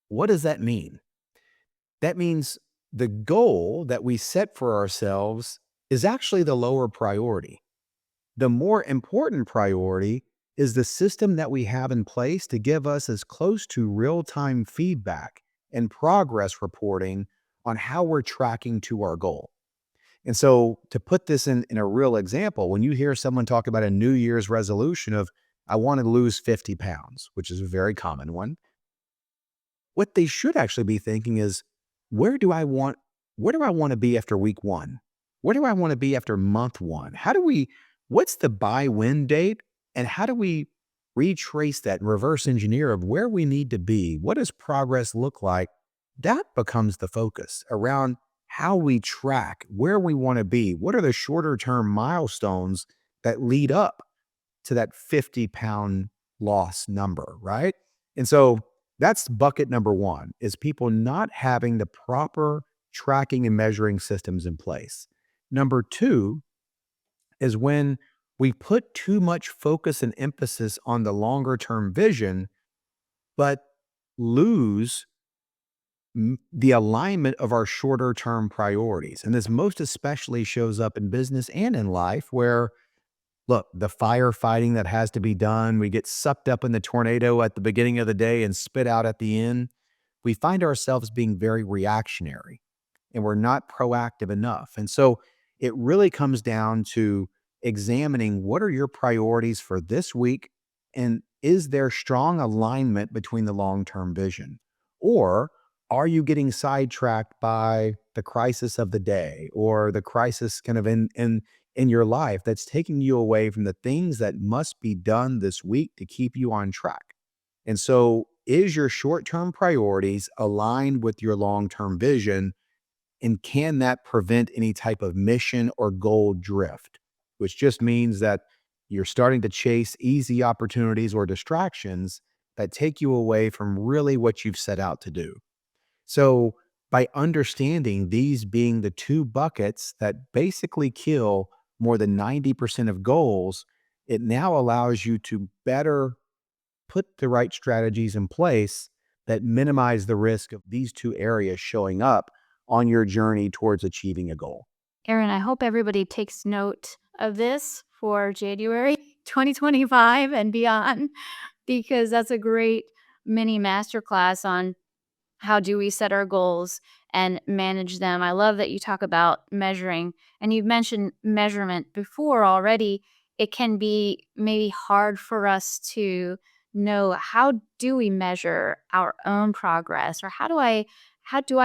What does that mean? That means the goal that we set for ourselves is actually the lower priority. The more important priority is the system that we have in place to give us as close to real-time feedback and progress reporting on how we're tracking to our goal. And so to put this in a real example, when you hear someone talk about a New Year's resolution of, I want to lose 50 pounds, which is a very common one, what they should actually be thinking is, where do I want to be after week one? Where do I want to be after month one? What's the buy-win date? And how do we retrace that and reverse engineer of where we need to be? What does progress look like? That becomes the focus around how we track where we want to be. What are the shorter term milestones that lead up to that 50-pound loss number, right? And so that's bucket number one, is people not having the proper tracking and measuring systems in place. Number two is when we put too much focus and emphasis on the longer term vision, but lose the alignment of our shorter term priorities. And this most especially shows up in business and in life where, look, the firefighting that has to be done, we get sucked up in the tornado at the beginning of the day and spit out at the end. We find ourselves being very reactionary and we're not proactive enough. And so it really comes down to examining what are your priorities for this week and is there strong alignment between the long term vision? Or are you getting sidetracked by the crisis of the day or the crisis kind of in your life that's taking you away from the things that must be done this week to keep you on track? And so, is your short term priorities aligned with your long term vision? And can that prevent any type of mission or goal drift? Which just means that you're starting to chase easy opportunities or distractions that take you away from really what you've set out to do. So, by understanding these being the two buckets that basically kill more than 90% of goals, it now allows you to better put the right strategies in place that minimize the risk of these two areas showing up on your journey towards achieving a goal. Aaron, I hope everybody takes note of this for January 2025 and beyond, because that's a great mini masterclass on how do we set our goals and manage them. I love that you talk about measuring, and you've mentioned measurement before already. It can be maybe hard for us to know, how do we measure our own progress, or how do I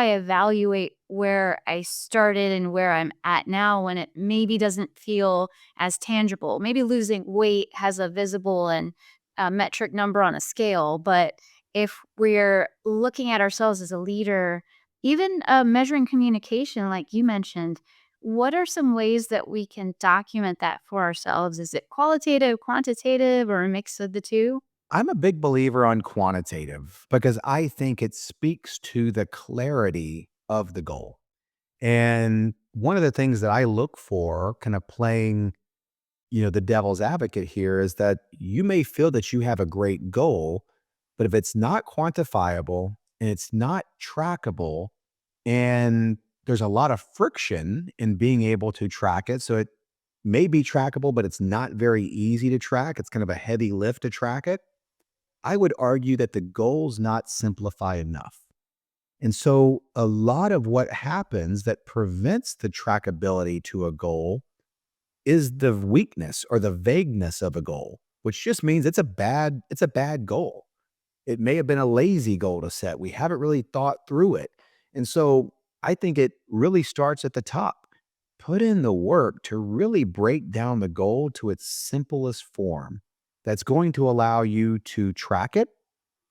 evaluate where I started and where I'm at now when it maybe doesn't feel as tangible. Maybe losing weight has a visible and metric number on a scale, but if we're looking at ourselves as a leader, even measuring communication, like you mentioned, what are some ways that we can document that for ourselves? Is it qualitative, quantitative, or a mix of the two? I'm a big believer on quantitative because I think it speaks to the clarity of the goal. And one of the things that I look for, kind of playing the devil's advocate here, is that you may feel that you have a great goal, but if it's not quantifiable and it's not trackable, and there's a lot of friction in being able to track it. So it may be trackable, but it's not very easy to track. It's kind of a heavy lift to track it. I would argue that the goal's not simplified enough. And so a lot of what happens that prevents the trackability to a goal is the weakness or the vagueness of a goal, which just means it's a bad goal. It may have been a lazy goal to set. We haven't really thought through it. And so I think it really starts at the top. Put in the work to really break down the goal to its simplest form that's going to allow you to track it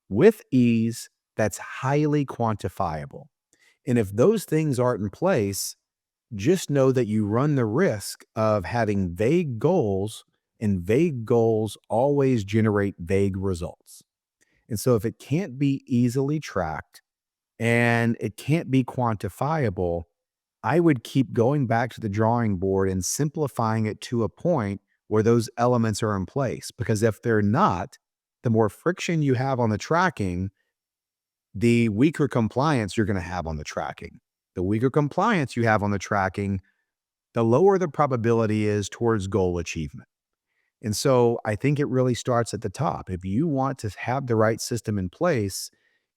with ease, that's highly quantifiable. And if those things aren't in place, just know that you run the risk of having vague goals, and vague goals always generate vague results. And so, if it can't be easily tracked and it can't be quantifiable, I would keep going back to the drawing board and simplifying it to a point where those elements are in place. Because if they're not, the more friction you have on the tracking, the weaker compliance you're going to have on the tracking. The weaker compliance you have on the tracking, the lower the probability is towards goal achievement. And so I think it really starts at the top. If you want to have the right system in place,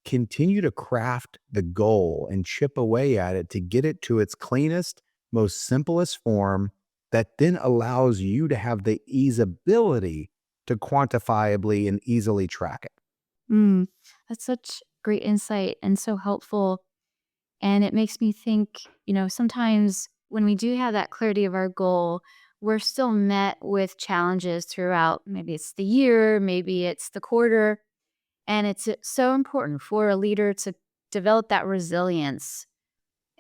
continue to craft the goal and chip away at it to get it to its cleanest, most simplest form that then allows you to have the easeability to quantifiably and easily track it. Mm, that's such great insight and so helpful. And it makes me think, sometimes when we do have that clarity of our goal, we're still met with challenges throughout. Maybe it's the year, maybe it's the quarter. And it's so important for a leader to develop that resilience.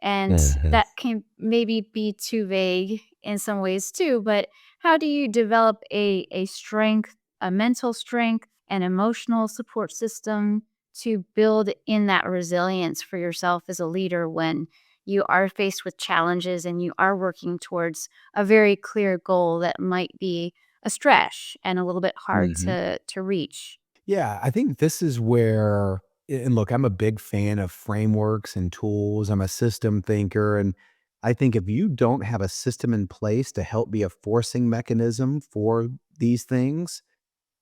And Mhm. that can maybe be too vague in some ways too, but how do you develop a strength, a mental strength, an emotional support system to build in that resilience for yourself as a leader when you are faced with challenges and you are working towards a very clear goal that might be a stretch and a little bit hard Mhm. to reach? Yeah, I think this is where And look, I'm a big fan of frameworks and tools. I'm a system thinker. And I think if you don't have a system in place to help be a forcing mechanism for these things,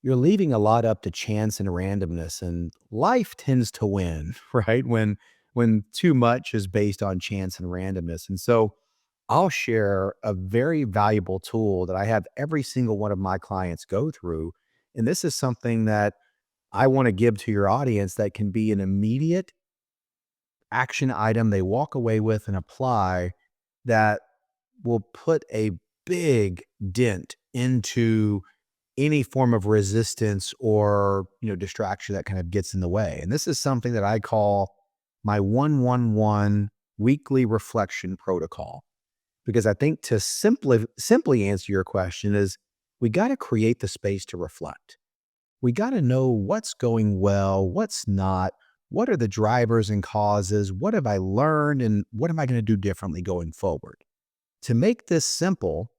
you're leaving a lot up to chance and randomness. And life tends to win, right? When too much is based on chance and randomness. And so I'll share a very valuable tool that I have every single one of my clients go through. And this is something that I want to give to your audience that can be an immediate action item they walk away with and apply that will put a big dent into any form of resistance or, distraction that kind of gets in the way. And this is something that I call my 111 weekly reflection protocol. Because I think to simply answer your question is we got to create the space to reflect. We got to know what's going well, what's not, what are the drivers and causes, what have I learned, and what am I going to do differently going forward? To make this simple,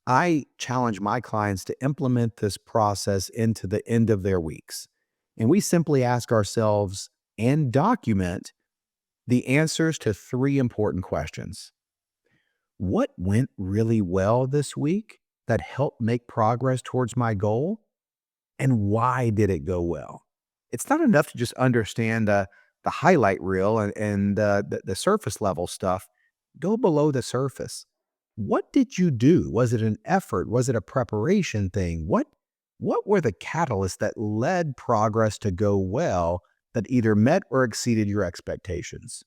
I challenge my clients to implement this process into the end of their weeks. And we simply ask ourselves and document the answers to three important questions. What went really well this week that helped make progress towards my goal? And why did it go well? It's not enough to just understand the highlight reel and the surface level stuff. Go below the surface. What did you do? Was it an effort? Was it a preparation thing? What were the catalysts that led progress to go well that either met or exceeded your expectations?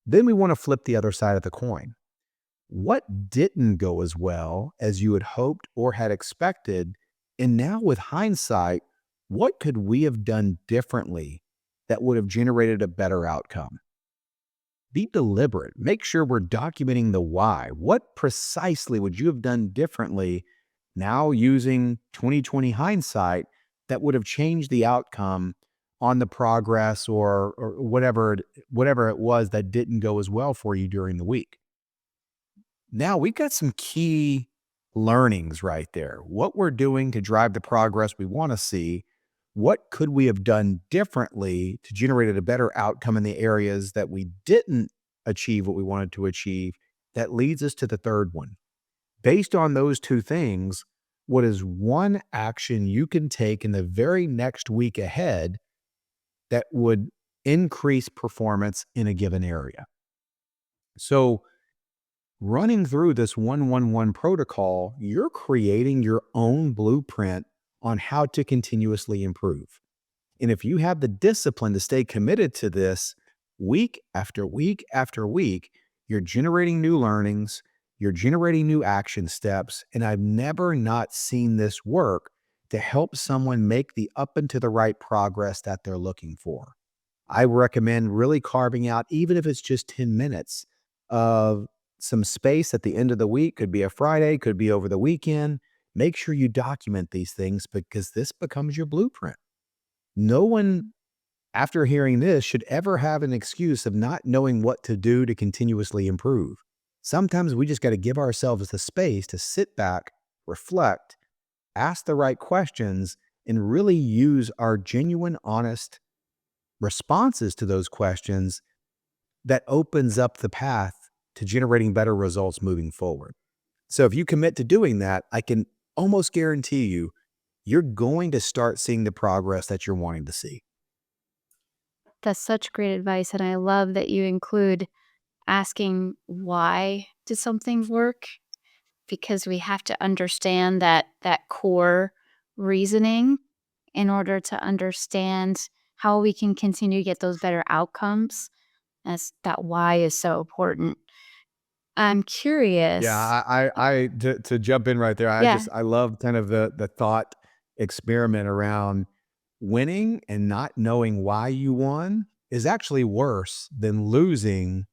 Then we want to flip the other side of the coin. What didn't go as well as you had hoped or had expected? And now, with hindsight, what could we have done differently that would have generated a better outcome? Be deliberate. Make sure we're documenting the why. What precisely would you have done differently now using 2020 hindsight that would have changed the outcome on the progress or whatever it was that didn't go as well for you during the week? Now we've got some key learnings right there. What we're doing to drive the progress we want to see. What could we have done differently to generate a better outcome in the areas that we didn't achieve what we wanted to achieve? That leads us to the third one. Based on those two things, what is one action you can take in the very next week ahead that would increase performance in a given area? So, running through this 111 protocol, you're creating your own blueprint on how to continuously improve. And if you have the discipline to stay committed to this week after week after week, you're generating new learnings, you're generating new action steps. And I've never not seen this work to help someone make the up and to the right progress that they're looking for. I recommend really carving out, even if it's just 10 minutes of some space at the end of the week. Could be a Friday, could be over the weekend. Make sure you document these things because this becomes your blueprint. No one, after hearing this, should ever have an excuse of not knowing what to do to continuously improve. Sometimes we just got to give ourselves the space to sit back, reflect, ask the right questions, and really use our genuine, honest responses to those questions that opens up the path to generating better results moving forward. So if you commit to doing that, I can almost guarantee you, you're going to start seeing the progress that you're wanting to see. That's such great advice. And I love that you include asking why did something work? Because we have to understand that core reasoning in order to understand how we can continue to get those better outcomes. As that why is so important. I'm Yeah, curious. to jump in right there, Yeah. I love kind of the thought experiment around winning and not knowing why you won is actually worse than losing,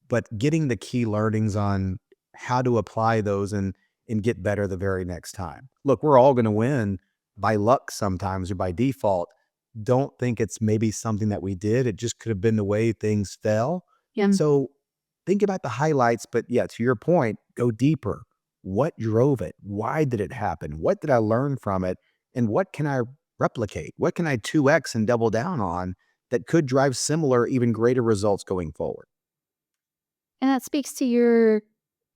but getting the key learnings on how to apply those and get better the very next time. Look, we're all going to win by luck sometimes or by default. Don't think it's maybe something that we did. It just could have been the way things fell. Yeah. So think about the highlights, but yeah, to your point, go deeper. What drove it? Why did it happen? What did I learn from it? And what can I replicate? What can I 2X and double down on that could drive similar, even greater results going forward. And that speaks to your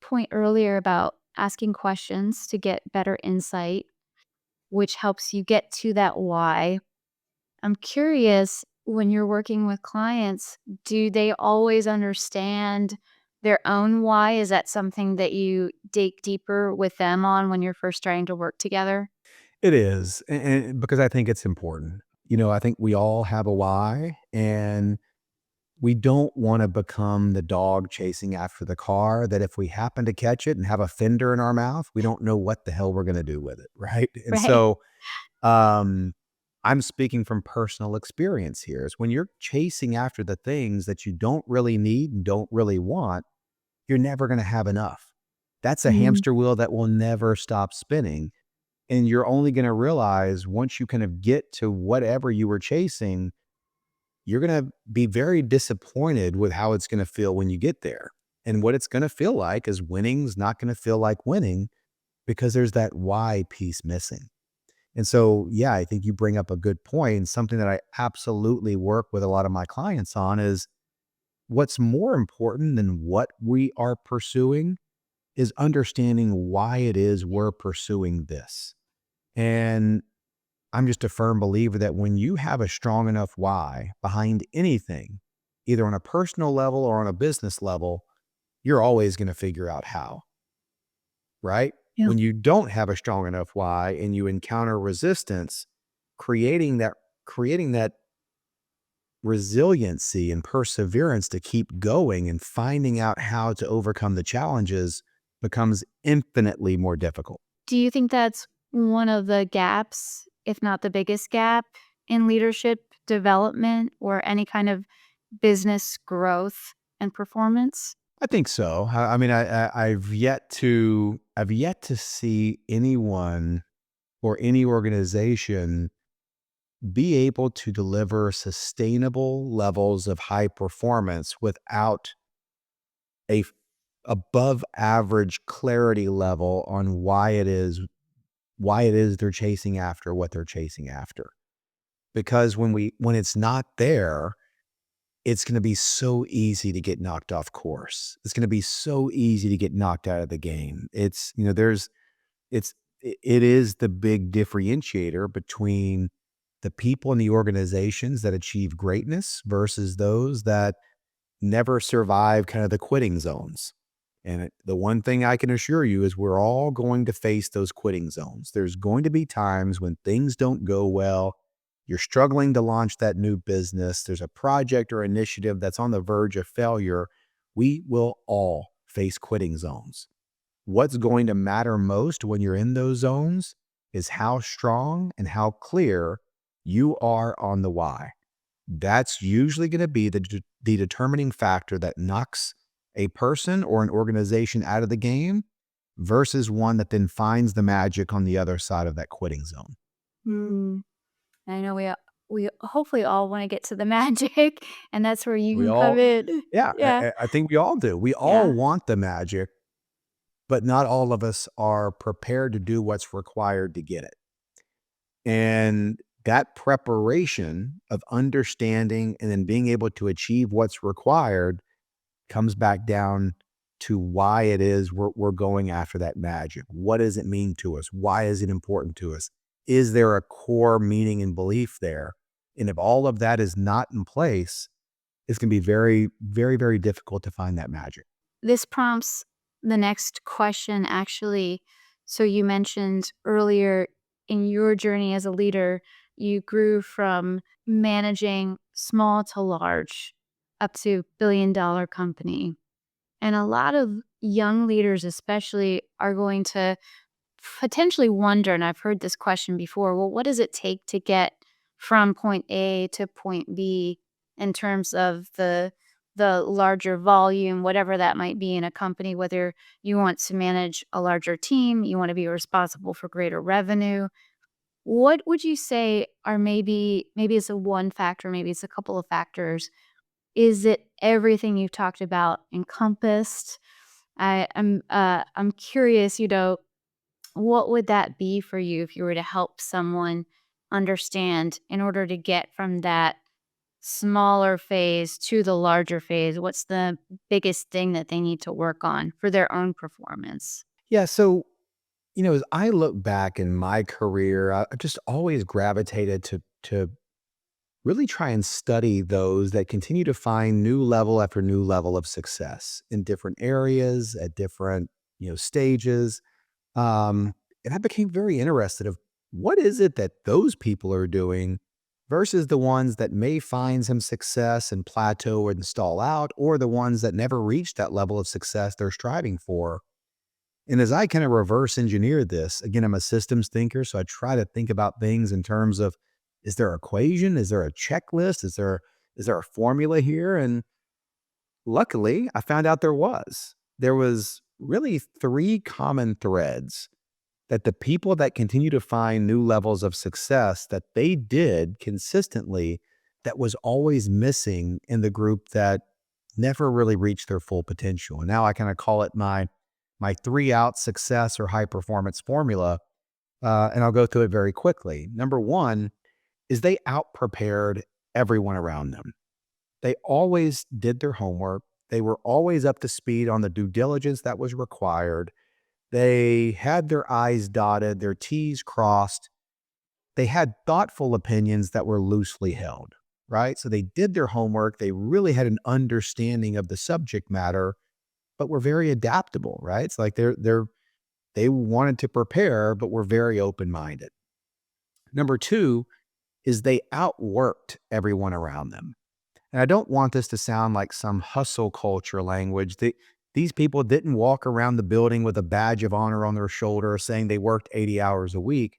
point earlier about asking questions to get better insight, which helps you get to that why. I'm curious, when you're working with clients, do they always understand their own why? Is that something that you dig deeper with them on when you're first trying to work together? It is, and because I think it's important. I think we all have a why, and we don't wanna become the dog chasing after the car that if we happen to catch it and have a fender in our mouth, we don't know what the hell we're gonna do with it, right? And Right. so, um, I'm speaking from personal experience here, is when you're chasing after the things that you don't really need and don't really want, you're never gonna have enough. That's a Mm. hamster wheel that will never stop spinning, and you're only gonna realize once you kind of get to whatever you were chasing, you're going to be very disappointed with how it's going to feel when you get there. And what it's going to feel like is winning's not going to feel like winning because there's that why piece missing. And so, yeah, I think you bring up a good point. Something that I absolutely work with a lot of my clients on is what's more important than what we are pursuing is understanding why it is we're pursuing this. And I'm just a firm believer that when you have a strong enough why behind anything, either on a personal level or on a business level, you're always going to figure out how, right? Yeah. When you don't have a strong enough why and you encounter resistance, creating that creating that resiliency and perseverance to keep going and finding out how to overcome the challenges becomes infinitely more difficult. Do you think that's one of the gaps, if not the biggest gap, in leadership development or any kind of business growth and performance? I think so. I mean, I've yet to see anyone or any organization be able to deliver sustainable levels of high performance without a above average clarity level on why it is they're chasing after what they're chasing after. Because when it's not there, it's gonna be so easy to get knocked off course. It's gonna be so easy to get knocked out of the game. It is the big differentiator between the people and the organizations that achieve greatness versus those that never survive kind of the quitting zones. And the one thing I can assure you is we're all going to face those quitting zones. There's going to be times when things don't go well. You're struggling to launch that new business. There's a project or initiative that's on the verge of failure. We will all face quitting zones. What's going to matter most when you're in those zones is how strong and how clear you are on the why. That's usually going to be the determining factor that knocks a person or an organization out of the game versus one that then finds the magic on the other side of that quitting zone. Mm. I know we hopefully all wanna get to the magic, and that's where you We can come all, in. yeah, Yeah, I think we all do. We all yeah. want the magic, but not all of us are prepared to do what's required to get it. And that preparation of understanding and then being able to achieve what's required comes back down to why it is we're going after that magic. What does it mean to us? Why is it important to us? Is there a core meaning and belief there? And if all of that is not in place, it's going to be very, very, very difficult to find that magic. This prompts the next question, actually. So you mentioned earlier in your journey as a leader, you grew from managing small to large up to billion-dollar company. And a lot of young leaders especially are going to potentially wonder, and I've heard this question before, well, what does it take to get from point A to point B in terms of the larger volume, whatever that might be in a company, whether you want to manage a larger team, you want to be responsible for greater revenue. What would you say are maybe it's a one factor, maybe it's a couple of factors. Is it everything you've talked about encompassed? I'm curious, what would that be for you if you were to help someone understand in order to get from that smaller phase to the larger phase? What's the biggest thing that they need to work on for their own performance? Yeah. So, as I look back in my career, I've just always gravitated to really try and study those that continue to find new level after new level of success in different areas at different, stages. Um, and I became very interested of what is it that those people are doing versus the ones that may find some success and plateau and stall out, or the ones that never reach that level of success they're striving for. And as I kind of reverse engineer this, again, I'm a systems thinker, so I try to think about things in terms of, is there an equation? Is there a checklist? Is there a formula here? And luckily, I found out there was. There was really three common threads that the people that continue to find new levels of success that they did consistently, that was always missing in the group that never really reached their full potential. And now I kind of call it my 3 out success or high performance formula. And I'll go through it very quickly. Number one is they out prepared everyone around them. They always did their homework. They were always up to speed on the due diligence that was required. They had their I's dotted, their T's crossed. They had thoughtful opinions that were loosely held, right? So they did their homework. They really had an understanding of the subject matter, but were very adaptable, right? It's like they wanted to prepare, but were very open-minded. Number two is they outworked everyone around them. And I don't want this to sound like some hustle culture language. These people didn't walk around the building with a badge of honor on their shoulder saying they worked 80 hours a week.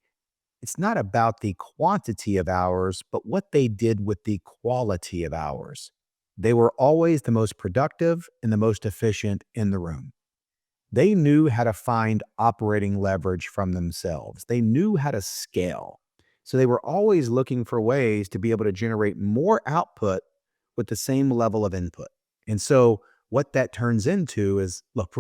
It's not about the quantity of hours, but what they did with the quality of hours. They were always the most productive and the most efficient in the room. They knew how to find operating leverage from themselves. They knew how to scale. So they were always looking for ways to be able to generate more output with the same level of input. And so what that turns into is, look,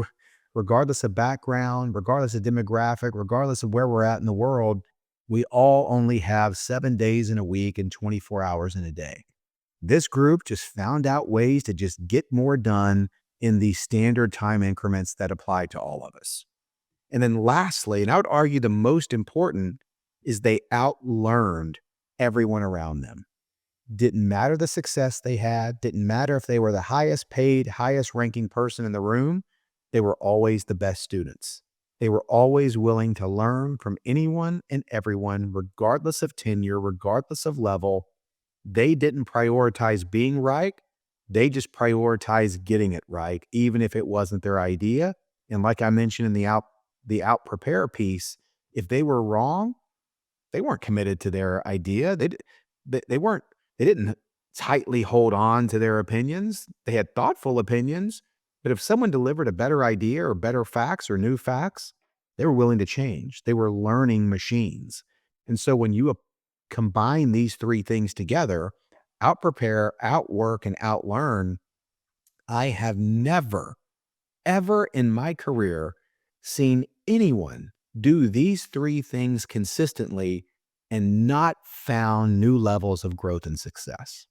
regardless of background, regardless of demographic, regardless of where we're at in the world, we all only have 7 days in a week and 24 hours in a day. This group just found out ways to just get more done in the standard time increments that apply to all of us. And then lastly, and I would argue the most important, is they outlearned everyone around them. Didn't matter the success they had, didn't matter if they were the highest paid, highest ranking person in the room, they were always the best students. They were always willing to learn from anyone and everyone, regardless of tenure, regardless of level. They didn't prioritize being right. They just prioritized getting it right, even if it wasn't their idea. And like I mentioned in the out prepare piece, if they were wrong, they weren't committed to their idea. They didn't tightly hold on to their opinions. They had thoughtful opinions, but if someone delivered a better idea or better facts or new facts, they were willing to change. They were learning machines. And so when you combine these three things together, out prepare, outwork, and outlearn, I have never, ever in my career seen anyone do these three things consistently and not found new levels of growth and success.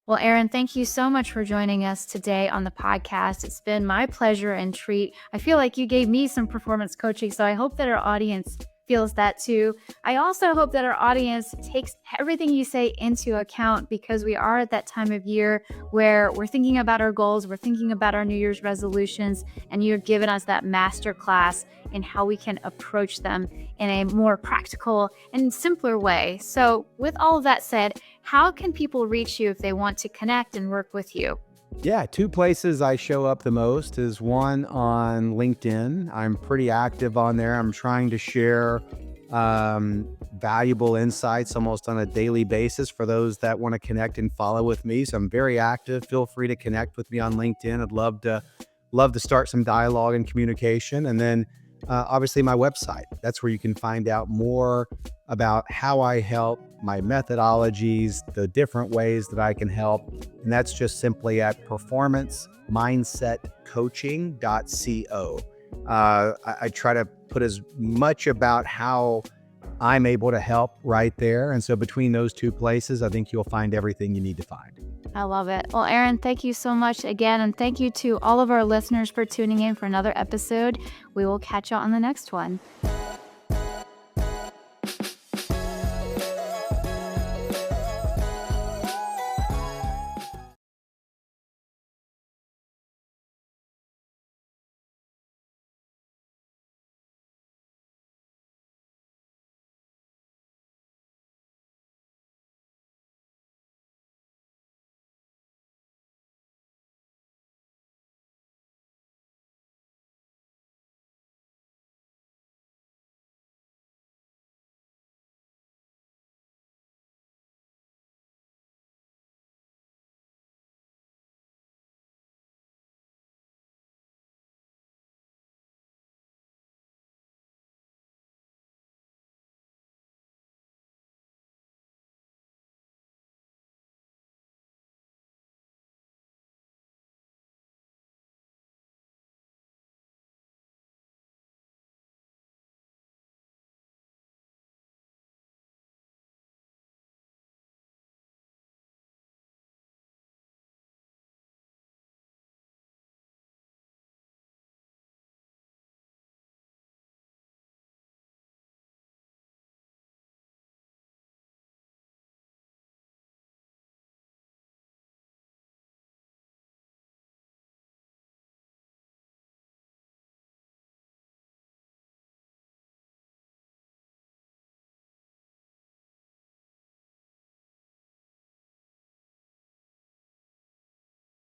Well, Aaron, thank you so much for joining us today on the podcast. It's been my pleasure and treat. I feel like you gave me some performance coaching, so I hope that our audience feels that too. I also hope that our audience takes everything you say into account, because we are at that time of year where we're thinking about our goals, we're thinking about our New Year's resolutions, and you're giving us that master class in how we can approach them in a more practical and simpler way. So with all of that said, how can people reach you if they want to connect and work with you? Yeah, two places I show up the most is one on LinkedIn. I'm pretty active on there. I'm trying to share valuable insights almost on a daily basis for those that want to connect and follow with me. So I'm very active. Feel free to connect with me on LinkedIn. I'd love to start some dialogue and communication. And then obviously my website. That's where you can find out more about how I help, my methodologies, the different ways that I can help. And that's just simply at performancemindsetcoaching.co. I try to put as much about how I'm able to help right there. And so between those two places, I think you'll find everything you need to find. I love it. Well, Aaron, thank you so much again. And thank you to all of our listeners for tuning in for another episode. We will catch you on the next one.